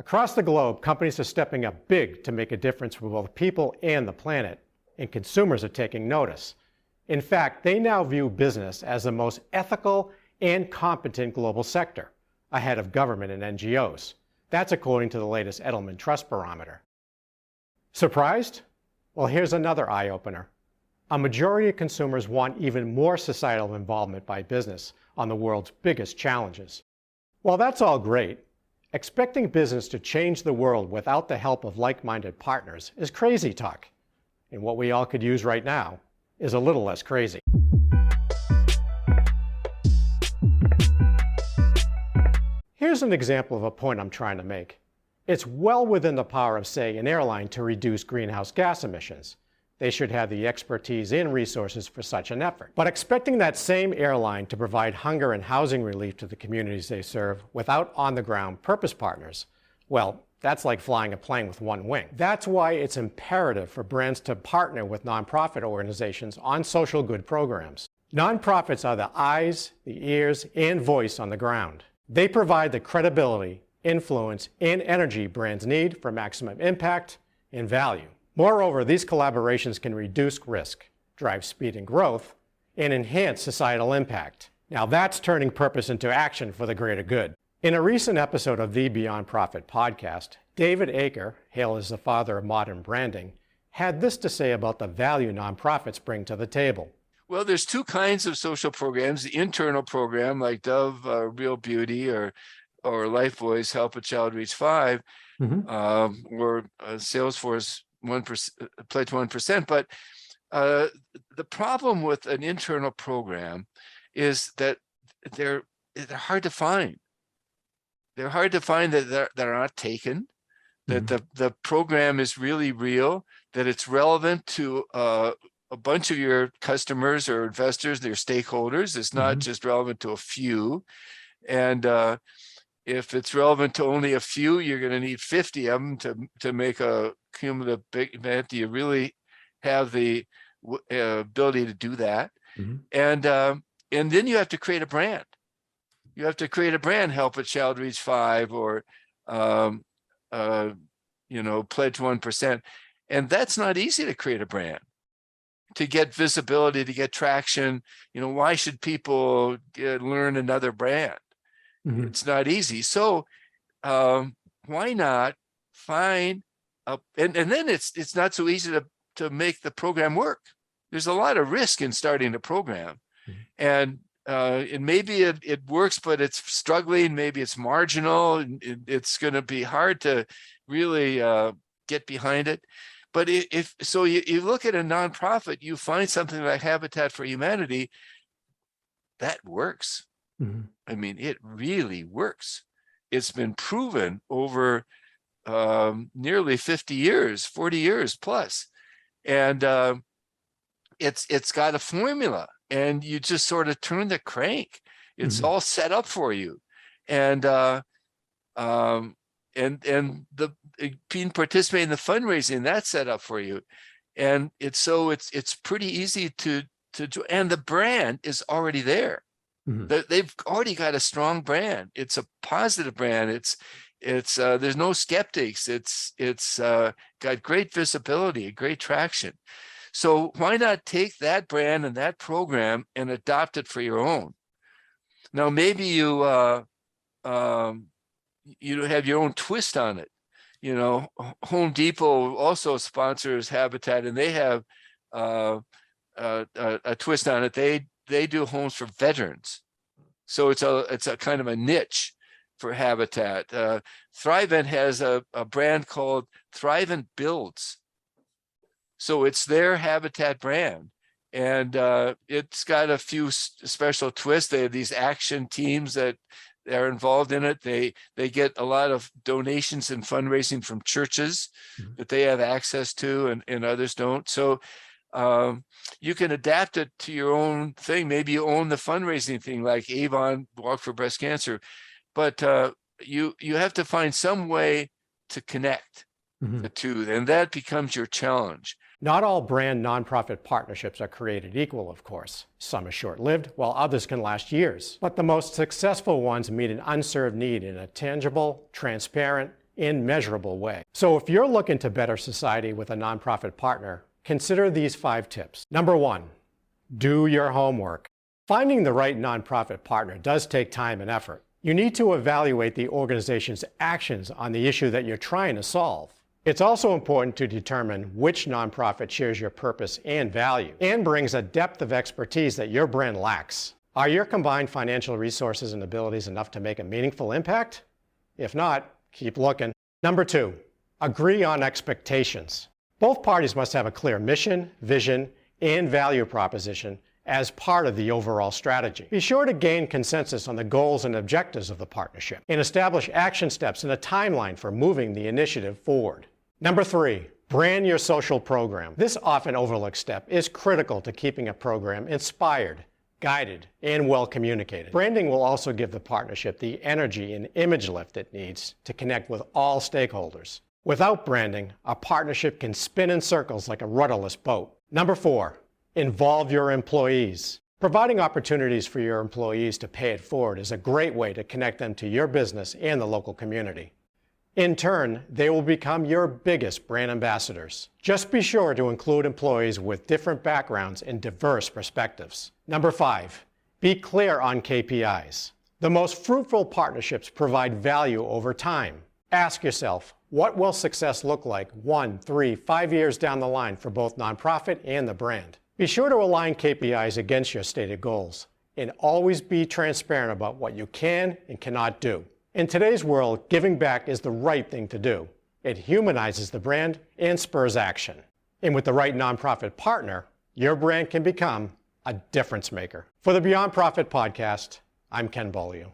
Across the globe, companies are stepping up big to make a difference for both people and the planet, and consumers are taking notice. In fact, they now view business as the most ethical and competent global sector, ahead of government and NGOs. That's according to the latest Edelman Trust Barometer. Surprised? Well, here's another eye-opener. A majority of consumers want even more societal involvement by business on the world's biggest challenges. While that's all great, expecting business to change the world without the help of like-minded partners is crazy talk. And what we all could use right now is a little less crazy. Here's an example of a point I'm trying to make. It's well within the power of, say, an airline to reduce greenhouse gas emissions. They should have the expertise and resources for such an effort. But expecting that same airline to provide hunger and housing relief to the communities they serve without on-the-ground purpose partners, well, that's like flying a plane with one wing. That's why it's imperative for brands to partner with nonprofit organizations on social good programs. Nonprofits are the eyes, the ears, and voice on the ground. They provide the credibility, influence, and energy brands need for maximum impact and value. Moreover, these collaborations can reduce risk, drive speed and growth, and enhance societal impact. Now that's turning purpose into action for the greater good. In a recent episode of the Beyond Profit podcast, David Aker, hailed as the father of modern branding, had this to say about the value nonprofits bring to the table. Well, there's two kinds of social programs. The internal program like Dove, Real Beauty, or Lifebuoy's Help a Child Reach 5, or Salesforce 1%, Pledge 1%. But the problem with an internal program is that they're hard to find. They're hard to find, that they're not taken, that the program is really real, that it's relevant to a bunch of your customers or investors, their stakeholders. It's not just relevant to a few. And if it's relevant to only a few, you're going to need 50 of them to make a cumulative big event. Do you really have the ability to do that? And then you have to create a brand. You have to create a brand, Help a Child Reach 5, or Pledge 1%. And that's not easy to create a brand, to get visibility, to get traction. Why should people learn another brand? It's not easy. So why not find and then it's not so easy to make the program work. There's a lot of risk in starting the program. And maybe it works, but it's struggling. Maybe it's marginal. It's going to be hard to really get behind it. But if you look at a nonprofit, you find something like Habitat for Humanity that works. I mean, it really works. It's been proven over nearly 50 years, 40 years plus. And it's got a formula, and you just sort of turn the crank. It's all set up for you. And being participating in the fundraising, that's set up for you. And it's pretty easy to do, and the brand is already there. They've already got a strong brand. It's a positive brand. It's there's no skeptics. It's got great visibility, great traction. So why not take that brand and that program and adopt it for your own? Now maybe you have your own twist on it. Home Depot also sponsors Habitat, and they have a twist on it. They do homes for veterans, so it's a kind of a niche for Habitat. Thrivent has a brand called Thrivent Builds, so it's their Habitat brand, and it's got a few special twists. They have these action teams that are involved in it. They get a lot of donations and fundraising from churches that they have access to, and others don't. So you can adapt it to your own thing. Maybe you own the fundraising thing, like Avon Walk for Breast Cancer, but you have to find some way to connect the two, and that becomes your challenge. Not all brand nonprofit partnerships are created equal, of course. Some are short-lived, while others can last years. But the most successful ones meet an unserved need in a tangible, transparent, and measurable way. So if you're looking to better society with a nonprofit partner, consider these 5 tips. Number 1, do your homework. Finding the right nonprofit partner does take time and effort. You need to evaluate the organization's actions on the issue that you're trying to solve. It's also important to determine which nonprofit shares your purpose and value and brings a depth of expertise that your brand lacks. Are your combined financial resources and abilities enough to make a meaningful impact? If not, keep looking. Number 2, agree on expectations. Both parties must have a clear mission, vision, and value proposition as part of the overall strategy. Be sure to gain consensus on the goals and objectives of the partnership and establish action steps and a timeline for moving the initiative forward. Number 3, brand your social program. This often overlooked step is critical to keeping a program inspired, guided, and well communicated. Branding will also give the partnership the energy and image lift it needs to connect with all stakeholders. Without branding, a partnership can spin in circles like a rudderless boat. Number 4, involve your employees. Providing opportunities for your employees to pay it forward is a great way to connect them to your business and the local community. In turn, they will become your biggest brand ambassadors. Just be sure to include employees with different backgrounds and diverse perspectives. Number 5, be clear on KPIs. The most fruitful partnerships provide value over time. Ask yourself, what will success look like 1, 3, 5 years down the line for both nonprofit and the brand? Be sure to align KPIs against your stated goals and always be transparent about what you can and cannot do. In today's world, giving back is the right thing to do. It humanizes the brand and spurs action. And with the right nonprofit partner, your brand can become a difference maker. For the Beyond Profit podcast, I'm Ken Beaulieu.